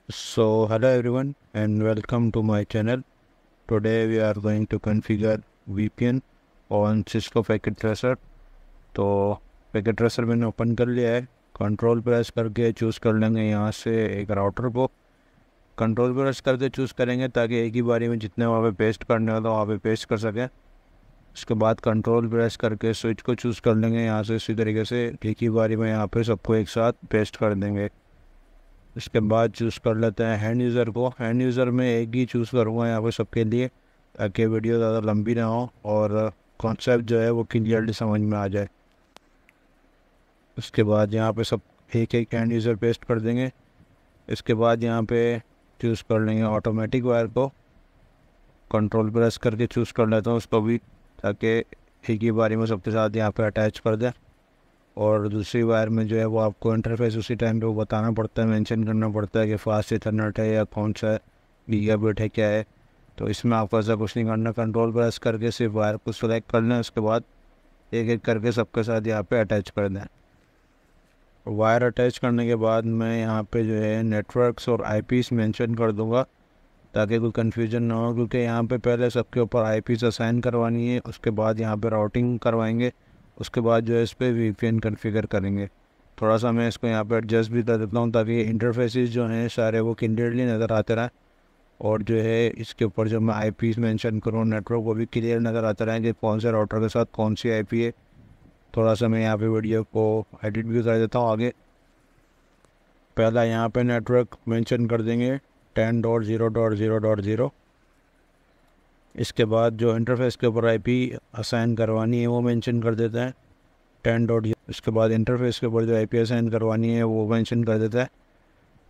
So hello everyone and welcome to my channel. Today we are going to configure VPN on Cisco Packet Tracer. तो packet tracer मैंने open कर लिया है। Control press करके choose कर लेंगे यहाँ से एक राउटर को। कंट्रोल प्रेस करके चूज़ करेंगे ताकि एक ही बारी में जितने वहाँ पे पेस्ट करने हो तो वहाँ पे पेस्ट कर सकें। उसके बाद कंट्रोल प्रेस करके स्विच को चूज़ कर लेंगे यहाँ से। इसी तरीके से एक ही बारी में यहाँ पे सबको एक साथ पेस्ट कर देंगे। इसके बाद चूज़ कर लेते हैं हैंड यूज़र को। हैंड यूज़र में एक ही चूज़ करूँगा यहाँ पे सबके लिए ताकि वीडियो ज़्यादा लंबी ना हो और कॉन्सेप्ट जो है वो क्लियरली समझ में आ जाए। उसके बाद यहाँ पे सब एक एक हैंड यूज़र पेस्ट कर देंगे। इसके बाद यहाँ पे चूज़ कर लेंगे ऑटोमेटिक वायर को। कंट्रोल प्रेस करके चूज़ कर लेता हूँ उसको भी ताकि एक ही बारी में सबके साथ यहाँ पे अटैच कर दें। और दूसरी वायर में जो है वो आपको इंटरफेस उसी टाइम पे वो बताना पड़ता है, मेंशन करना पड़ता है कि फास्ट इथरनेट है या कौन सा गीगाबिट है क्या है। तो इसमें आपको ऐसा कुछ नहीं करना, कंट्रोल प्रेस करके सिर्फ वायर को सिलेक्ट कर लें। उसके बाद एक एक करके सबके साथ यहाँ पे अटैच कर दें। वायर अटैच करने के बाद मैं यहाँ पे जो है नेटवर्क्स और आईपीस मेंशन कर दूँगा ताकि कोई कन्फ्यूजन ना हो, क्योंकि यहाँ पे पहले सबके ऊपर आईपीस असाइन करवानी है। उसके बाद यहाँ पे राउटिंग करवाएंगे। उसके बाद जो है इस पर VPN कॉन्फ़िगर करेंगे। थोड़ा सा मैं इसको यहाँ पे एडजस्ट भी कर देता हूँ ताकि इंटरफेसेस जो हैं सारे वो क्लियरली नज़र आते रहें। और जो है इसके ऊपर जब मैं आईपीस मेंशन करूँ नेटवर्क वो भी क्लियर नज़र आता रहे कि कौन से राउटर के साथ कौन सी आईपी है। थोड़ा सा मैं यहाँ पे वीडियो को एडिट भी कर देता हूँ आगे। पहला यहाँ पे नेटवर्क मेंशन कर देंगे 10.0.0.0। इसके बाद जो इंटरफेस के ऊपर आईपी असाइन करवानी है वो मेंशन कर देते हैं 10. इसके बाद इंटरफेस के ऊपर जो आईपी असाइन करवानी है वो मेंशन कर देता है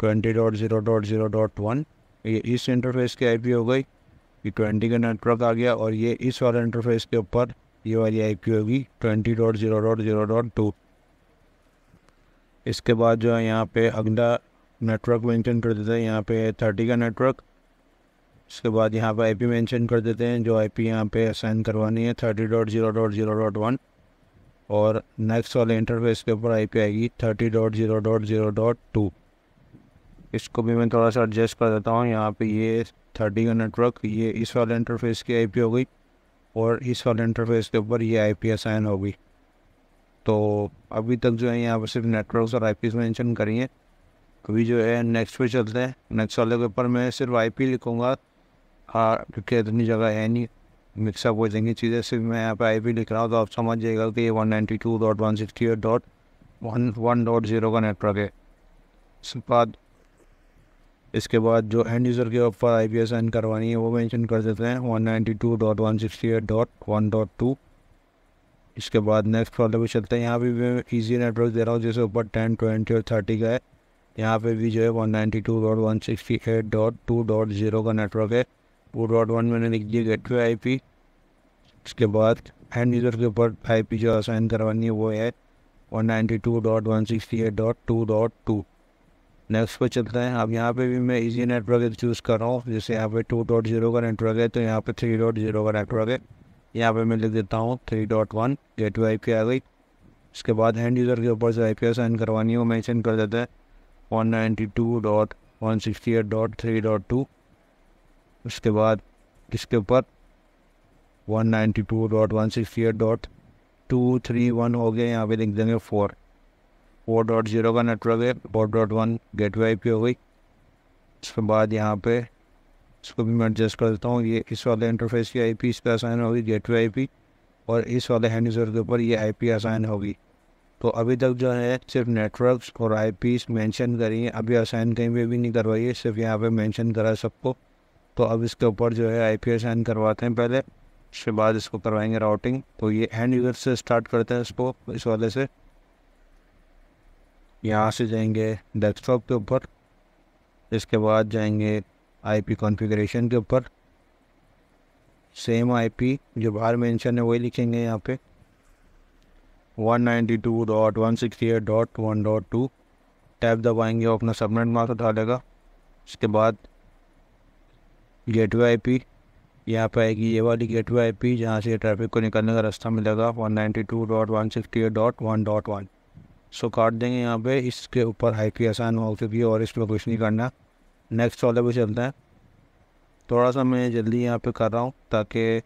20.0.0.1। ये इस इंटरफेस की आईपी हो गई, ये 20 का नेटवर्क आ गया। और ये इस वाले इंटरफेस के ऊपर ये वाली आईपी होगी 20.0.0.2। इसके बाद जो है यहाँ पे अगला नेटवर्क मेंशन कर देते हैं यहाँ पे 30 का नेटवर्क। इसके बाद यहाँ पे आईपी मेंशन कर देते हैं जो आईपी यहाँ पे असाइन करवानी है 30.0.0.1। और नेक्स्ट वाले इंटरफेस के ऊपर आईपी आएगी 30.0.0.2। इसको भी मैं थोड़ा सा एडजस्ट कर देता हूँ। यहाँ पे ये 30 का नेटवर्क ये इस वाले इंटरफेस की आईपी हो गई और इस वाले इंटरफेस के ऊपर ये आईपी असाइन हो गई। तो अभी तक जो है यहाँ पर सिर्फ नेटवर्क्स और आईपीज मेंशन करी हैं। अभी जो है नेक्स्ट पे चलते हैं। नेक्स्ट वाले के ऊपर मैं सिर्फ आईपी लिखूँगा, हाँ, क्योंकि इतनी जगह है नहीं, मिक्सअप हो जाएंगी चीज़ें। सिर्फ मैं यहाँ पे आईपी लिख रहा हूँ तो आप समझ जाइएगा कि ये 192.168.1.0 का नेटवर्क है। इसके बाद जो एंड यूज़र के ऊपर आईपी असाइन करवानी है वो मेंशन कर देते हैं 192.168.1.2। इसके बाद नेक्स्ट वाले पे चलते हैं। यहाँ भी मैं ईजी नेटवर्क दे रहा हूँ जैसे ऊपर 10, 20 और 30 का है। यहाँ पे भी जो है 192.168.2.0 का नेटवर्क है। 2.1 मैंने लिख दिया गेटवे आईपी। इसके बाद एंड यूज़र के ऊपर आईपी जो असाइन करवानी है वो है 192.168.2.2। नेक्स्ट पे चलते हैं। अब यहाँ पे भी मैं इजी नेटवर्क चूज़ कर रहा हूँ। जैसे यहाँ पे 2.0 का नेटवर्क है तो यहाँ पे 3.0 का नेटवर्क है। यहाँ पे मैं लिख देता हूँ 3.1 गेटवे आईपी आ गई। इसके बाद हैंड यूज़र के ऊपर से आईपी असाइन करवानी है वो मेंशन कर देते हैं 192.168.3.2। उसके बाद इसके ऊपर 192.168.231 हो गया, यहाँ पे लिख देंगे 4.0 का नेटवर्क है। 4.1 गेटवे आईपी हो गई। उसके बाद यहाँ पे इसको भी मैं एडजस्ट कर देता हूँ। ये इस वाले इंटरफेस की आईपी इस पर असाइन होगी गेटवे आईपी, और इस वाले हैंड यूज़र के ऊपर ये आईपी असाइन होगी। तो अभी तक जो है सिर्फ नेटवर्क्स और आईपीस मेंशन करी है, अभी असाइन कहीं पे भी नहीं करवाई है, सिर्फ यहाँ पे मेंशन करा है सबको। तो अब इसके ऊपर जो है आईपी असाइन करवाते हैं पहले, उसके बाद इसको करवाएंगे राउटिंग। तो ये हैंड यूज़र से स्टार्ट करते हैं इसको, इस वाले से। यहाँ से जाएंगे डेस्कटॉप के ऊपर। इसके बाद जाएंगे आईपी कॉन्फ़िगरेशन के ऊपर। सेम आईपी जो बाहर मेंशन है वही लिखेंगे यहाँ पे 192.168.1.2। टैब दबाएंगे और अपना सबनेट मास्क उठा लेगा। इसके बाद गेटवे आईपी यहाँ पे आएगी, ये वाली गेटवे आईपी जहाँ से ट्रैफिक को निकलने का रास्ता मिलेगा 192.168.1.1। सो काट देंगे यहाँ पे। इसके ऊपर आईपी आसान हो चुकी है और इसमें कुछ नहीं करना। नेक्स्ट वाले पे चलते हैं। थोड़ा सा मैं जल्दी यहाँ पे कर रहा हूँ ताकि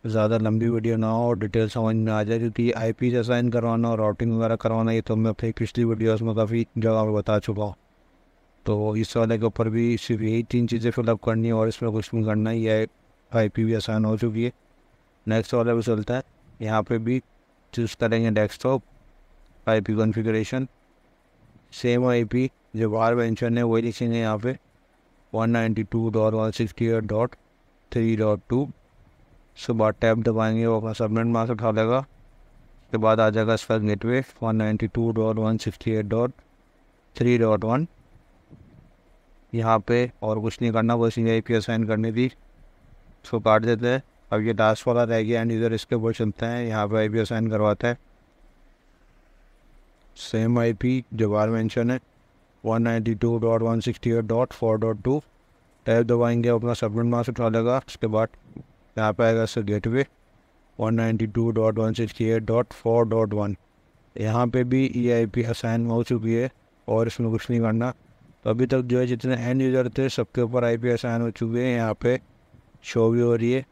ज़्यादा लंबी वीडियो ना हो और डिटेल समझ में आ जाए, क्योंकि आईपी असाइन करवाना और राउटिंग वगैरह करवाना ये तो मैं अपनी पिछली वीडियोस में काफ़ी जगह पे बता चुका हूँ। तो इस वाले के ऊपर भी सिर्फ यही 3 चीज़ें फिलअप करनी है और इसमें कुछ नहीं करना ही है। आईपी भी आसान हो चुकी है। नेक्स्ट वाले पे चलता है। यहाँ पे भी चूज़ करेंगे desktop IP configuration. Same IP जो बाहर मेंशन है वही लिखेंगे यहाँ पे 192.168.3.2। उसके बाद टैब दबाएंगे, वो अपना सबनेट मास्क उठा लेगा। उसके बाद आ जाएगा इसका गेटवे 192.168.3.1। यहाँ पे और कुछ नहीं करना, बस ये आईपी असाइन करनी थी, उसको काट देते हैं। अब ये लास्ट वाला रह गया एंड यूज़र, इसके ऊपर चलते हैं। यहाँ पे आईपी असाइन करवाता है। सेम आईपी जो बाहर मेंशन है 192.168.4.2। टैब दबाएंगे, अपना सबनेट मास्क उठा लेगा। उसके बाद यहाँ पे आएगा इसका गेटवे 192.168.4.1। यहाँ पे भी ये आईपी असाइन हो चुकी है और इसमें कुछ नहीं करना। तो अभी तक जो है जितने एंड यूज़र थे सबके ऊपर आईपी असाइन हो चुके हैं, यहाँ पे शो भी हो रही है।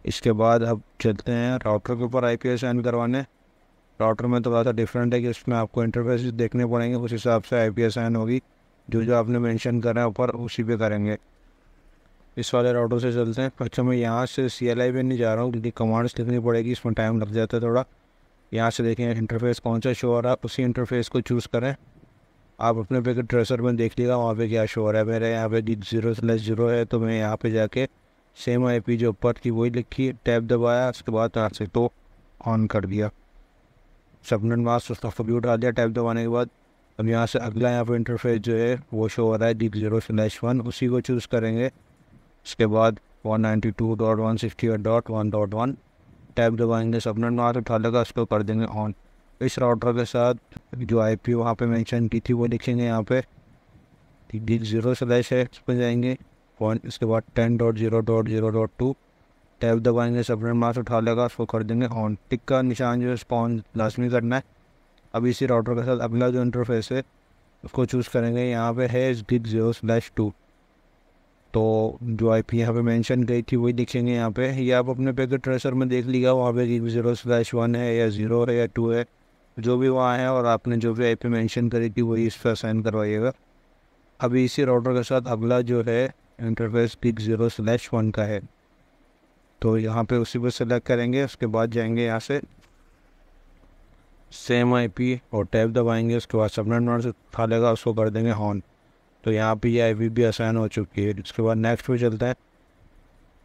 इसके बाद अब चलते हैं राउटर के ऊपर आईपी असाइन करवाने। राउटर में थोड़ा सा डिफरेंट है कि इसमें आपको इंटरफेस देखने पड़ेंगे, उस हिसाब से आईपी असाइन होगी। जो जो आपने मेंशन करा है ऊपर उसी पे करेंगे। इस वाले राउटर से चलते हैं। अच्छा, मैं यहाँ से CLI पे नहीं जा रहा हूँ क्योंकि कमांड्स लिखनी पड़ेगी, इसमें टाइम लग जाता है थोड़ा। यहाँ से देखें इंटरफेस कौन सा शो हो रहा है, उसी इंटरफेस को चूज़ करें। आप अपने पैकेट ट्रेसर में देख लीजिएगा वहाँ पे क्या शो हो रहा है। मेरे यहाँ पे 0/0 है, तो मैं यहाँ पे जाके सेम आईपी जो ऊपर थी वही लिखी, टैब दबाया, उसके बाद यहाँ से तो ऑन कर दिया। सबनेट मास्क उसका फुल उठा दिया टैब दबाने के बाद। अब यहाँ से अगला यहाँ पे इंटरफेस जो है वो शो हो रहा है 0/1, उसी को चूज़ करेंगे। उसके बाद 192.168.1.1 टैब दबाएंगे, सबनेट मास्क उठा लेगा, उसको कर देंगे ऑन। इस राउटर के साथ जो आईपी वहाँ पे मेंशन की थी वो लिखेंगे यहाँ पे 0/ है, उस पर जाएंगे। इसके बाद 10.0.0.2 टैब दबाएंगे, सबनेट मास्क उठा लेगा, उसको कर देंगे ऑन। टिक का निशान जो है स्पॉन लाजमी करना है। अब इसी राउटर के साथ अगला जो इंटरफेस है उसको चूज़ करेंगे। यहाँ पे है 0/2। तो जो आईपी यहाँ पे मेंशन गई थी वही लिखेंगे यहाँ पे। ये आप अपने पैकेट ट्रेसर में देख लिया, वहाँ पे 0/1 है या 0 है या 2 है, जो भी वहाँ है, और आपने जो भी आईपी मेंशन करी थी वही इस पर असाइन करवाइएगा। अभी इसी राउटर के साथ अगला जो है इंटरफेस 0/1 का है, तो यहाँ पे उसी पर सेलेक्ट करेंगे। उसके बाद जाएंगे यहाँ से सेम आईपी और टैब दबाएंगे, उसके बाद सबनेट मास्क उठा लेगा, उसको कर देंगे ऑन। तो यहाँ पे ये आईपी भी असाइन हो चुकी है। उसके बाद नेक्स्ट पे चलता है।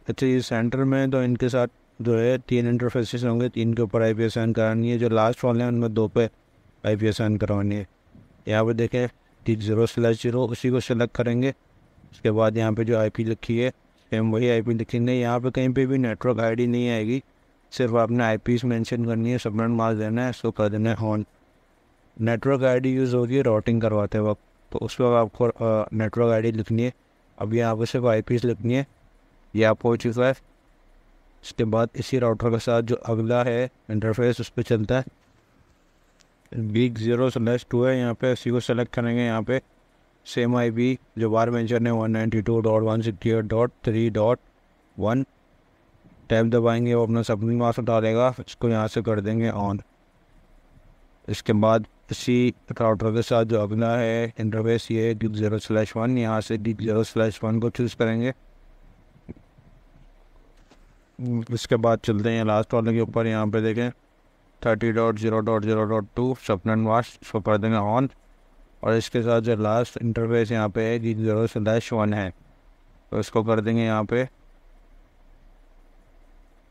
अच्छा, ये सेंटर में तो इनके साथ जो है 3 इंटरफेसेस होंगे, 3 के ऊपर आईपी असाइन करानी है। जो लास्ट वाले हैं उनमें 2 पे आईपी असाइन करवानी है। यहाँ पे देखें 0/0, उसी को सेलेक्ट करेंगे। उसके बाद यहाँ पे जो आईपी लिखी है सेम वही आईपी लिखेंगे। यहाँ पे कहीं पे भी नेटवर्क आईडी नहीं आएगी, सिर्फ आपने आईपीस मेंशन करनी है, सबनेट मास्क देना है, इसको कर देना है ऑन। नेटवर्क आईडी यूज़ होगी है राउटिंग करवाते वक्त, तो उस वक्त आपको नेटवर्क आईडी लिखनी है। अब यहाँ पे सिर्फ आईपीस लिखनी है, ये आपको हो चुका है। इसके बाद इसी राउटर के साथ जो अगला है इंटरफेस उस पर चलता है। 0/2 है, यहाँ पे इसी को सेलेक्ट करेंगे। यहाँ पे सेम आईपी जो बाहर मेंशन है 192.168.3.1 टैब दबाएंगे, वो अपना सबनेट मास्क डालेगा, इसको यहाँ से कर देंगे ऑन। इसके बाद इसी राउटर के साथ जो अगला है इंटरफेस ये 0/1, यहाँ से 0/1 को चूज़ करेंगे। इसके बाद चलते हैं लास्ट वाले के ऊपर। यहाँ पे देखें 30.0.0.2 सबनेट मास्क, इसको कर देंगे ऑन। और इसके साथ जो लास्ट इंटरफेस यहाँ पे है 0/1 है, तो इसको कर देंगे यहाँ पे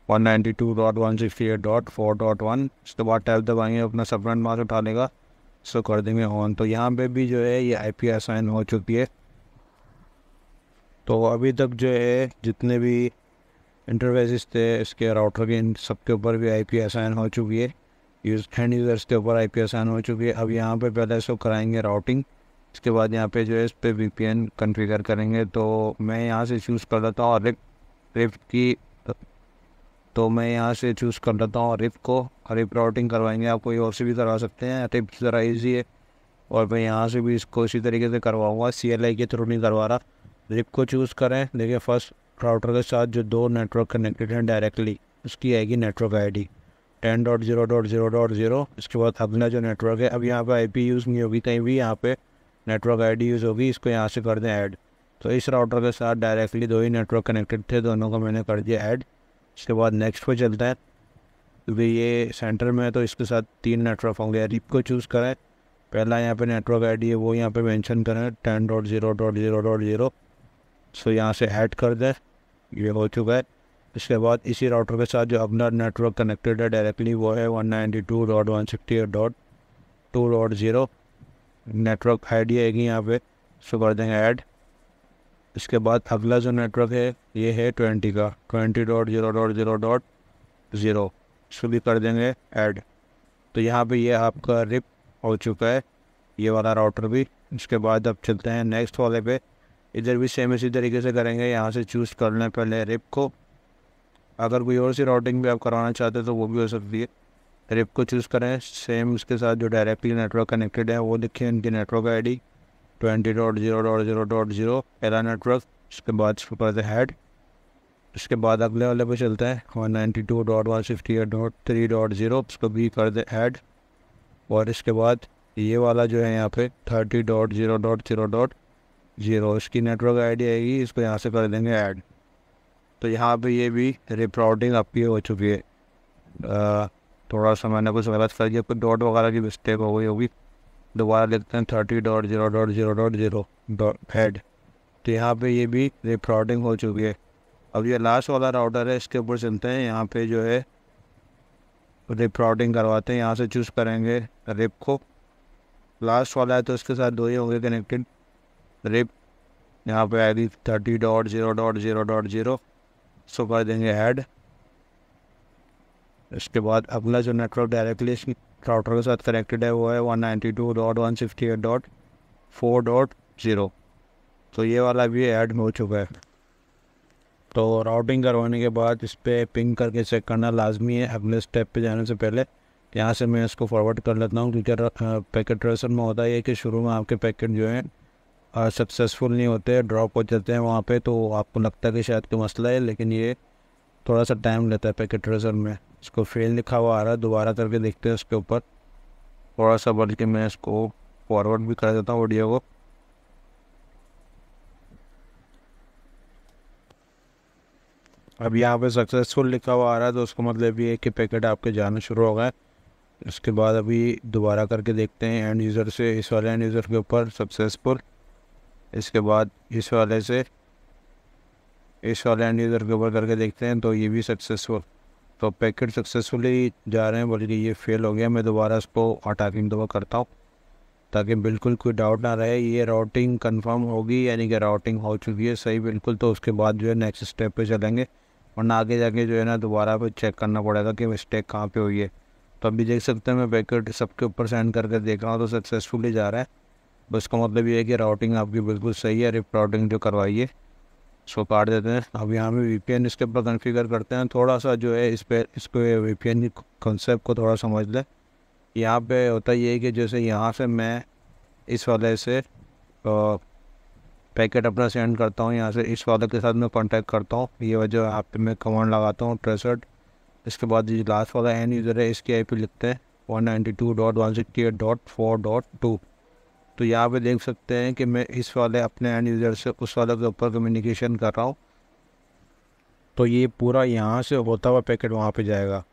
192.168.4.1। इसके बाद टैब दबाएंगे, अपना सबनेट मास्क उठा लेगा, इसको कर देंगे ऑन। तो यहाँ पे भी जो है ये आईपी असाइन हो चुकी है। तो अभी तक जो है जितने भी इंटरफेसेस थे इसके राउटर के, इन सब के ऊपर भी आईपी असाइन हो चुकी है। एंड यूज़र्स के ऊपर आईपी असाइन हो चुकी है। अब यहाँ पे पहले इसको कराएंगे राउटिंग, इसके बाद यहाँ पे जो है इस पर VPN कॉन्फ़िगर करेंगे। तो मैं यहाँ से चूज़ कर लेता हूँ रिप की, तो मैं यहाँ से चूज़ कर लेता हूँ रिप को। रिप राउटिंग करवाएंगे, आप कोई और से भी करवा सकते हैं, रिप ज़रा ईजी है। और मैं यहाँ से भी इसको इसी तरीके से करवाऊँगा, CLI के थ्रू नहीं करवा रहा। रिप को चूज़ करें। देखिए फर्स्ट राउटर के साथ जो 2 नेटवर्क कनेक्टेड हैं डायरेक्टली, उसकी आएगी नेटवर्क ID 10.0.0.0। इसके बाद अगला जो नेटवर्क है, अब यहाँ पे IP यूज़ नहीं होगी कहीं भी, यहाँ पे नेटवर्क ID यूज़ होगी। इसको यहाँ से कर दें ऐड। तो इस राउटर के साथ डायरेक्टली 2 ही नेटवर्क कनेक्टेड थे, दोनों को मैंने कर दिया ऐड। इसके बाद नेक्स्ट पे चलता है, क्योंकि ये सेंटर में है तो इसके साथ 3 नेटवर्क होंगे। रिप को चूज़ करें। पहला यहाँ पे नेटवर्क ID है वो यहाँ पे मेंशन करें 10.0.0.0। सो यहाँ से ऐड कर दें, ये हो चुका है। इसके बाद इसी राउटर के साथ जो अगला नेटवर्क कनेक्टेड है डायरेक्टली वो है 192.168.2.0। नेटवर्क ID आएगी यहाँ पे, सो कर देंगे ऐड। इसके बाद अगला जो नेटवर्क है ये है 20 का 20.0.0.0, इसको भी कर देंगे ऐड। तो यहाँ पे ये आपका रिप हो चुका है, ये वाला राउटर भी। इसके बाद अब चलते हैं नेक्स्ट वाले पे। इधर भी सेम इसी तरीके से करेंगे। यहाँ से चूज़ कर लें पहले रिप को। अगर कोई और सी राउटिंग भी आप करवाना चाहते हैं तो वो भी हो सकती है। रिप को चूज़ करें, सेम उसके साथ जो डायरेक्टली नेटवर्क कनेक्टेड है वो लिखें इनकी नेटवर्क ID 20.0.0.0 पहला नेटवर्क। इसके बाद इसको करते हैं ऐड। इसके बाद अगले वाले पे चलते हैं 192.168.3.0, इसको भी कर दे ऐड। और इसके बाद ये वाला जो है यहाँ पे 30.0.0.0 इसकी नेटवर्क ID आएगी, इसको यहाँ से कर देंगे ऐड। तो यहाँ पे ये भी रिप राउटिंग आपकी हो चुकी है। थोड़ा सा मैंने कुछ गलत कर दिया, कुछ डॉट वगैरह की मिस्टेक हो गई होगी। दोबारा लिखते हैं 30.0.0.0 ऐड। तो यहाँ पे ये भी रिप राउटिंग हो चुकी है। अब ये लास्ट वाला राउटर है, इसके ऊपर चलते हैं। यहाँ पे जो है रिप राउटिंग करवाते हैं। यहाँ से चूज़ करेंगे रिप को। लास्ट वाला है तो इसके साथ 2 ही होंगे कनेक्टेड। रिप यहाँ पे आएगी 30.0.0.0, सो कर देंगे ऐड। इसके बाद अगला जो नेटवर्क डायरेक्टली इस राउटर के साथ कनेक्टेड है वो है 192.168.4.0। तो ये वाला भी ऐड हो चुका है। तो राउटिंग करवाने के बाद इस पर पिंग करके चेक करना लाजमी है अगले स्टेप पे जाने से पहले। यहाँ से मैं इसको फॉरवर्ड कर लेता हूँ, क्योंकि पैकेट ट्रेसर में होता है कि शुरू में आपके पैकेट जो है सक्सेसफुल नहीं होते, ड्रॉप हो जाते हैं वहाँ पे। तो आपको लगता है कि शायद कोई मसला है, लेकिन ये थोड़ा सा टाइम लेता है पैकेट ट्रेसर में। इसको फेल लिखा हुआ आ रहा है, दोबारा करके देखते हैं इसके ऊपर। थोड़ा सा बढ़ के मैं इसको फॉरवर्ड भी कर देता हूँ वीडियो को। अब यहाँ पे सक्सेसफुल लिखा हुआ आ रहा है, तो उसका मतलब ये है कि पैकेट आपके जाना शुरू हो गए। इसके बाद अभी दोबारा करके देखते हैं एंड यूज़र से, इस वाले एंड यूज़र के ऊपर सक्सेसफुल। इसके बाद इस वाले से इस वाले एंड यूज़र के ऊपर करके देखते हैं, तो ये भी सक्सेसफुल। तो पैकेट सक्सेसफुली जा रहे हैं, बल्कि ये फेल हो गया। मैं दोबारा इसको अटैकिंग दबा करता हूँ ताकि बिल्कुल कोई डाउट ना रहे। ये राउटिंग कंफर्म होगी, यानी कि राउटिंग हो चुकी है सही बिल्कुल। तो उसके बाद जो है नेक्स्ट स्टेप पे चलेंगे, वरना आगे जाके जो है ना दोबारा पे चेक करना पड़ेगा कि मिस्टेक कहाँ पे हुई है। तो अभी देख सकते हैं मैं पैकेट सबके ऊपर सेंड करके देख रहा हूँ, तो सक्सेसफुली जा रहा है। बस इसका मतलब ये है कि राउटिंग आपकी बिल्कुल सही है। रिप राउटिंग जो करवाई है इसको काट देते हैं। अब यहाँ पे VPN इसके ऊपर कॉन्फ़िगर करते हैं। थोड़ा सा जो है इसको VPN की कॉन्सेप्ट को थोड़ा समझ लें। यहाँ पे होता ये है कि जैसे यहाँ से मैं इस वाले से पैकेट अपना सेंड करता हूँ, यहाँ से इस वाले के साथ मैं कांटेक्ट करता हूँ। ये वजह यहाँ पे मैं कमांड लगाता हूँ ट्रेसर्ड। इसके बाद ये लास्ट वाला एंड यूज़र है, इसकी IP लिखते हैं 192.168.4.2। तो यहाँ पे देख सकते हैं कि मैं इस वाले अपने एंड यूज़र से उस वाले के ऊपर कम्युनिकेशन कर रहा हूँ। तो ये पूरा यहाँ से होता हुआ पैकेट वहाँ पे जाएगा।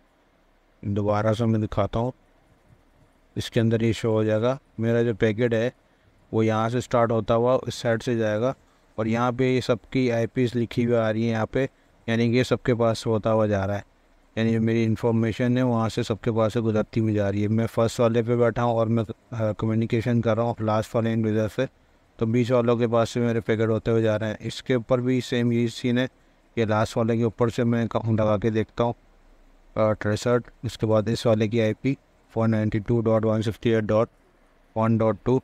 दोबारा से मैं दिखाता हूँ, इसके अंदर ये शो हो जाएगा। मेरा जो पैकेट है वो यहाँ से स्टार्ट होता हुआ इस साइड से जाएगा, और यहाँ पे ये सबकी IPs लिखी हुई आ रही है यहाँ पे, यानी कि सबके पास होता हुआ जा रहा है। यानी जो मेरी इन्फॉर्मेशन है वहाँ से सबके पास से गुजरती हुई जा रही है। मैं फर्स्ट वाले पे बैठा हूँ और मैं कम्युनिकेशन कर रहा हूँ लास्ट वाले एंड यूज़र से, तो बीच वालों के पास से मेरे पैकेट होते हुए जा रहे हैं। इसके ऊपर भी सेम यही सीन है कि लास्ट वाले के ऊपर से मैं लगा के देखता हूँ ट्रेसर्ड। इसके बाद इस वाले की IP 492.168.1.2।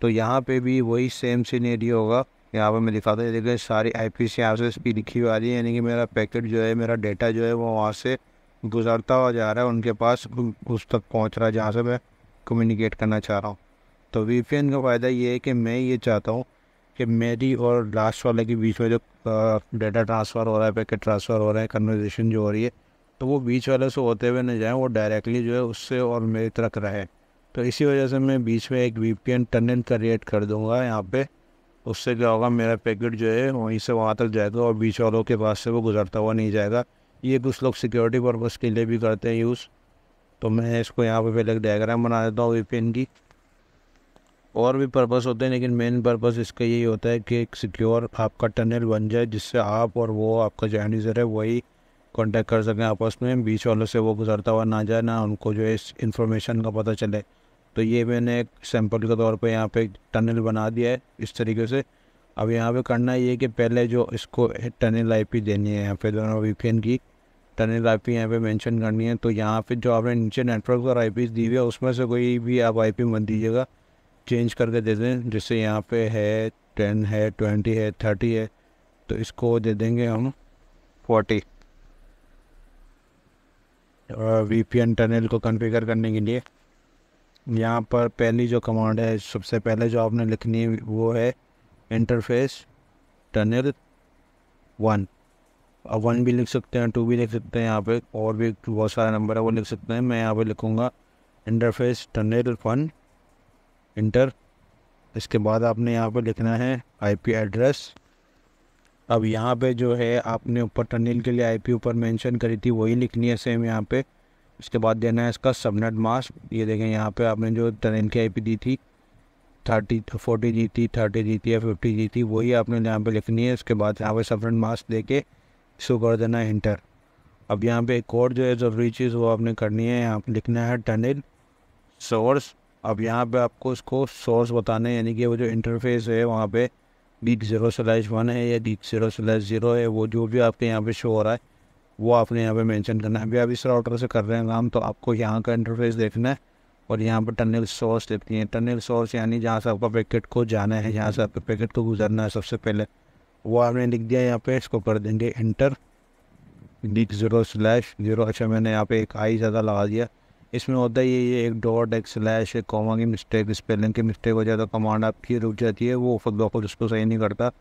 तो यहाँ पे भी वही सेम सीनेरियो होगा। यहाँ पे मैं दिखाता हूँ, देखिए सारी IPs यहाँ से इसकी लिखी हुई आ रही है, यानी कि मेरा पैकेट जो है, मेरा डेटा जो है वो वहाँ से गुजरता हुआ जा रहा है, उनके पास उस तक पहुँच रहा है जहाँ से मैं कम्युनिकेट करना चाह रहा हूँ। तो वीपीएन का फ़ायदा ये है कि मैं ये चाहता हूँ कि मेरी और लास्ट वाले के बीच में जो डेटा ट्रांसफ़र हो रहा है, पैकेट ट्रांसफ़र हो रहा है, कन्वर्सेशन जो हो रही है, तो वो बीच वाले से होते हुए न जाए, वो डायरेक्टली जो है उससे और मेरी तरफ रहे। तो इसी वजह से मैं बीच में एक वीपीएन टनल क्रिएट कर दूँगा यहाँ पे। उससे क्या होगा, मेरा पैकेट जो है वहीं से वहाँ तक जाएगा और बीच वालों के पास से वो गुजरता हुआ नहीं जाएगा। ये कुछ लोग सिक्योरिटी पर्पज़ के लिए भी करते हैं यूज़। तो मैं इसको यहाँ पे पहले एक डायग्राम बना देता हूँ वीपीएन की। और भी पर्पस होते हैं, लेकिन मेन पर्पस इसका यही होता है कि एक सिक्योर आपका टनल बन जाए, जिससे आप और वो आपका जो एंड यूज़र है वही कांटेक्ट कर सकें आपस में, बीच वालों से वो गुजरता हुआ ना जाए, ना उनको जो है इस इन्फॉर्मेशन का पता चले। तो ये मैंने एक सैम्पल के तौर पे यहाँ पे टनल बना दिया है इस तरीके से। अब यहाँ पे करना ये है कि पहले जो इसको टनल आईपी देनी है, यहाँ पे दोनों वीपीएन की टनल आईपी यहाँ पे मेंशन करनी है। तो यहाँ पे जो आपने नीचे नेटवर्क पर आईपी दी हुई है उसमें से कोई भी आप आईपी मत दीजिएगा, चेंज करके दे दें। जैसे यहाँ पे है 10 है, 20 है, 30 है, तो इसको दे देंगे हम 40। और वीपीएन टनल को कॉन्फ़िगर करने के लिए यहाँ पर पहली जो कमांड है, सबसे पहले जो आपने लिखनी है वो है इंटरफेस टनल 1। अब 1 भी लिख सकते हैं, 2 भी लिख सकते हैं, यहाँ पे और भी बहुत सारा नंबर है वो लिख सकते हैं। मैं यहाँ पे लिखूँगा इंटरफेस टनल 1 इंटर। इसके बाद आपने यहाँ पे लिखना है आईपी एड्रेस। अब यहाँ पे जो है आपने ऊपर टनल के लिए आईपी ऊपर मेंशन करी थी वही लिखनी है सेम यहाँ पे। इसके बाद देना है इसका सबनेट मास्क। ये देखें यहाँ पे आपने जो टनल की आईपी दी थी 30 40 दी थी, 30 दी थी या 50 दी थी, वही आपने यहाँ पे लिखनी है। इसके बाद यहाँ पे सबनेट मास्क देके इसको कर देना है इंटर। अब यहाँ पे एक और जो है ज़रूरी चीज़ वो आपने करनी है, यहाँ पे लिखना है टनल सोर्स। अब यहाँ पे आपको इसको सोर्स बताना है, यानी कि वो जो इंटरफेस है वहाँ पे geek 0/1 है या geek 0/0 है, वो जो भी आपके यहाँ पे शो हो रहा है वो आपने यहाँ पे मेंशन करना है। अभी आप इस राउटर से कर रहे हैं काम, तो आपको यहाँ का इंटरफेस देखना है और यहाँ पर टनल सोर्स देखनी है। टनल सोर्स यानी जहाँ से आपका पैकेट को जाना है, जहाँ से आपके पैकेट को गुजरना है सबसे पहले, वो आपने लिख दिया यहाँ पे। इसको कर देंगे इंटर geek 0/0। अच्छा, मैंने यहाँ पे एक आई ज़्यादा लगा दिया। इसमें होता है ये एक डॉट, एक स्लैश, एक कॉमा की मिस्टेक, स्पेलिंग की मिस्टेक हो जाए तो कमांड आपकी रुक जाती है, वो खुद ब खुद उसको सही नहीं करता।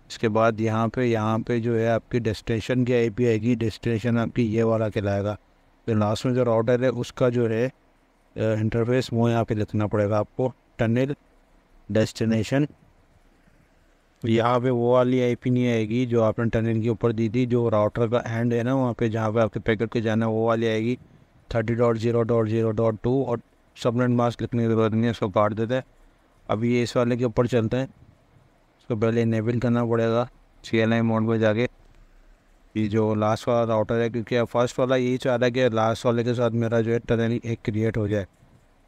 इसके बाद यहाँ पे जो है आपकी डेस्टिनेशन की आईपी आएगी। डेस्टिनेशन आपकी ये वाला कहलाएगा। तो लास्ट में जो राउटर है उसका जो है इंटरफेस वो यहाँ पे लिखना पड़ेगा आपको, टनल डेस्टिनेशन। यहाँ पे वो वाली आईपी नहीं आएगी जो आपने टनल के ऊपर दी थी, जो राउटर का एंड है ना वहाँ पे जहाँ पे आपके पैकेट के जाना है वो वाली आएगी 30.0.0.2। और सबनेट मास्क लिखने की जरूरत नहीं है, इसको काट देते हैं। अभी ये इस वाले के ऊपर चलते हैं। इसको पहले इनेबल करना पड़ेगा CLI मोड में जाके। ये जो लास्ट वाला राउटर है, क्योंकि फर्स्ट वाला यही चाह रहा है कि लास्ट वाले के साथ मेरा जो है टनल एक क्रिएट हो जाए,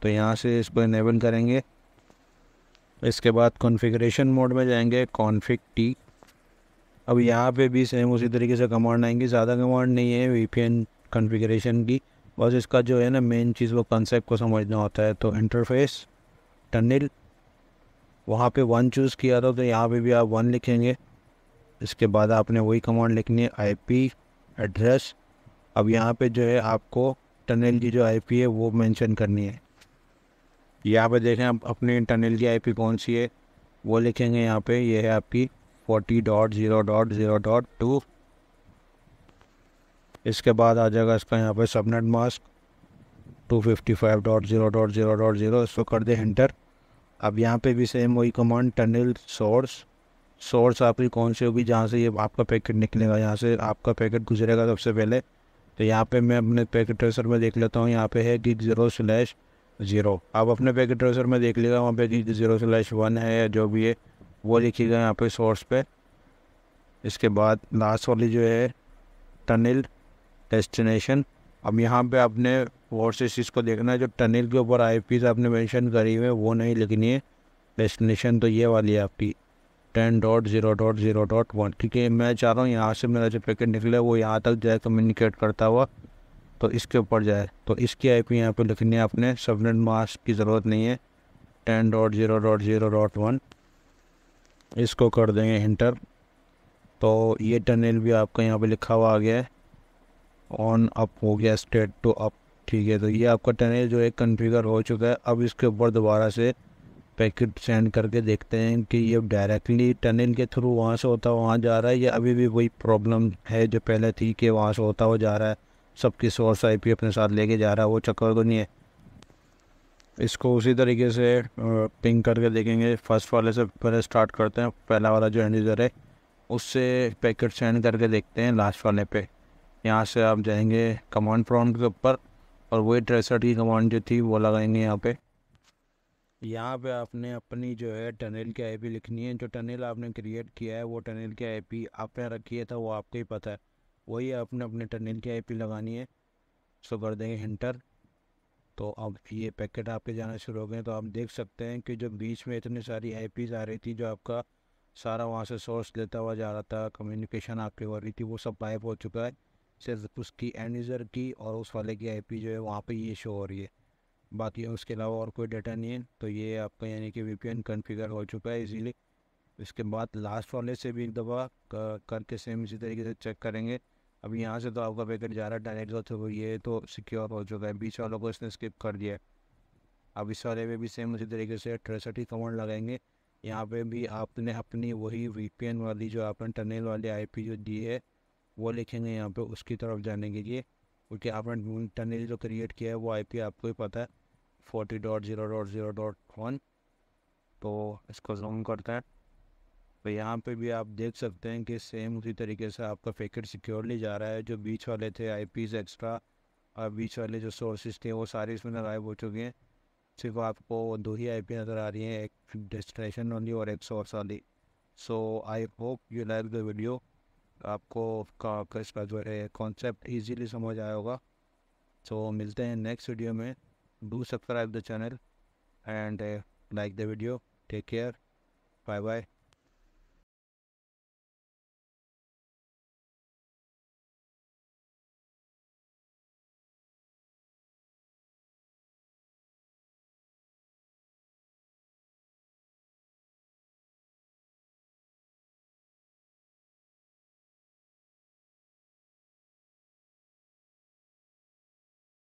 तो यहाँ से इसको इनेबल करेंगे। इसके बाद कॉन्फ़िगरेशन मोड में जाएंगे, कॉन्फ़िग T। अब यहाँ पे भी सेम उसी तरीके से कमांड आएंगी, ज़्यादा कमांड नहीं है वीपीएन कॉन्फ़िगरेशन की, बस इसका जो है ना मेन चीज़ वो कंसेप्ट को समझना होता है। तो इंटरफेस टनल, वहाँ पे 1 चूज़ किया था तो यहाँ पे भी आप 1 लिखेंगे। इसके बाद आपने वही कमांड लिखनी है आईपी एड्रेस। अब यहाँ पे जो है आपको टनल की जो आईपी है वो मेंशन करनी है। यहाँ पे देखें आप अपने टनल की आईपी कौन सी है वो लिखेंगे यहाँ पे। ये है आपकी 40.0.0.2। इसके बाद आ जाएगा इसका यहाँ पे सबनेट मास्क 255.0.0.0। इसको कर दे एंटर। अब यहाँ पे भी सेम वही कमांड, टनल सोर्स आपकी कौन सी होगी जहाँ से ये आपका पैकेट निकलेगा, यहाँ से आपका पैकेट गुजरेगा सबसे पहले। तो यहाँ पे मैं अपने पैकेट ट्रेसर में देख लेता हूँ, यहाँ पे है geek 0/0। आप अपने पैकेट ट्रेसर में देख लीजिएगा, वहाँ पे geek 0/1 है या जो भी है वो लिखिएगा यहाँ पे सोर्स पे। इसके बाद लास्ट वाली जो है टनल डेस्टिनेशन। अब यहाँ पे आपने और से चीज़ को देखना है, जो टनल के ऊपर आईपीज़ आपने मेंशन करी हुई है वो नहीं लिखनी है। डेस्टिनेशन तो ये वाली है आपकी 10.0.0.1, क्योंकि मैं चाह रहा हूँ यहाँ से मेरा जो पैकेट निकले वो यहाँ तक जाए कम्युनिकेट करता हुआ, तो इसके ऊपर जाए। तो इसकी आईपी यहाँ पे लिखनी है आपने, सबनेट मास्क की ज़रूरत नहीं है, 10.0.0.1। इसको कर देंगे इंटर। तो ये टनल भी आपका यहाँ पे लिखा हुआ आ गया है, ऑन अप हो गया, स्टेट टू अप, ठीक है। तो ये आपका टनल जो है कॉन्फ़िगर हो चुका है। अब इसके ऊपर दोबारा से पैकेट सेंड करके देखते हैं कि ये डायरेक्टली टनल के थ्रू वहाँ से होता हुआ वहाँ जा रहा है या अभी भी वही प्रॉब्लम है जो पहले थी कि वहाँ से होता हुआ जा रहा है, सबकी सोर्स आईपी अपने साथ लेके जा रहा है, वो चक्कर तो नहीं है। इसको उसी तरीके से पिंग करके देखेंगे। फर्स्ट वाले से पहले स्टार्ट करते हैं, पहला वाला जो एंड यूज़र है उससे पैकेट सेंड करके देखते हैं लास्ट वाले पे। यहाँ से आप जाएंगे कमांड प्रॉम्प्ट के ऊपर और वही ट्रेसर की कमांड जो थी वो लगाएंगे यहाँ पे। यहाँ पे आपने अपनी जो है टनल की आईपी लिखनी है। जो टनल आपने क्रिएट किया है वो टनल की आईपी आपने रखी है था वो आपको ही पता है, वही आपने अपने टनल की आईपी लगानी है। सो कर देंगे इंटर। तो अब ये पैकेट आपके जाना शुरू हो गए। तो आप देख सकते हैं कि जो बीच में इतनी सारी आईपीज़ आ रही थी, जो आपका सारा वहाँ से सोर्स लेता हुआ जा रहा था, कम्युनिकेशन आपकी हो रही थी, वो सब गायब हो चुका है। सिर्फ उसकी एंड यूज़र की और उस वाले की आईपी जो है वहाँ पे ये शो हो रही है, बाकी उसके अलावा और कोई डाटा नहीं है। तो ये आपका यानी कि वीपीएन कॉन्फ़िगर हो चुका है इजीली। इसके बाद लास्ट वाले से भी एक दफ़ा करके सेम इसी तरीके से चेक करेंगे। अब यहाँ से तो आपका पैकेट जा रहा है डायरेक्ट, तो ये तो सिक्योर हो चुका है, बीच वालों को इसने स्किप कर दिया है। अब इस वाले में भी सेम उसी तरीके से ट्रेसटी कमांड लगाएंगे। यहाँ पे भी आपने अपनी वही वीपीएन वाली जो आपने टनल वाली आईपी जो दी है वो लिखेंगे यहाँ पे उसकी तरफ जाने के लिए, क्योंकि आपने टनल जो क्रिएट किया है वो आईपी आपको ही पता है 40.0.0.1। तो इसको जूम करते हैं। तो यहाँ पे भी आप देख सकते हैं कि सेम उसी तरीके से आपका पैकेट सिक्योरली जा रहा है। जो बीच वाले थे आईपीज़ एक्स्ट्रा और बीच वाले जो सोर्सेज थे वो सारे इसमें गायब हो चुके हैं। सिर्फ आपको दो ही आईपी नज़र आ रही हैं, एक डेस्टिनेशन वाली और एक सोर्स वाली। So I hope you like the video. आपको का इसका जो है कॉन्सेप्ट इजीली समझ आया होगा। सो मिलते हैं नेक्स्ट वीडियो में। Do subscribe the channel and like the video. Take care, bye bye.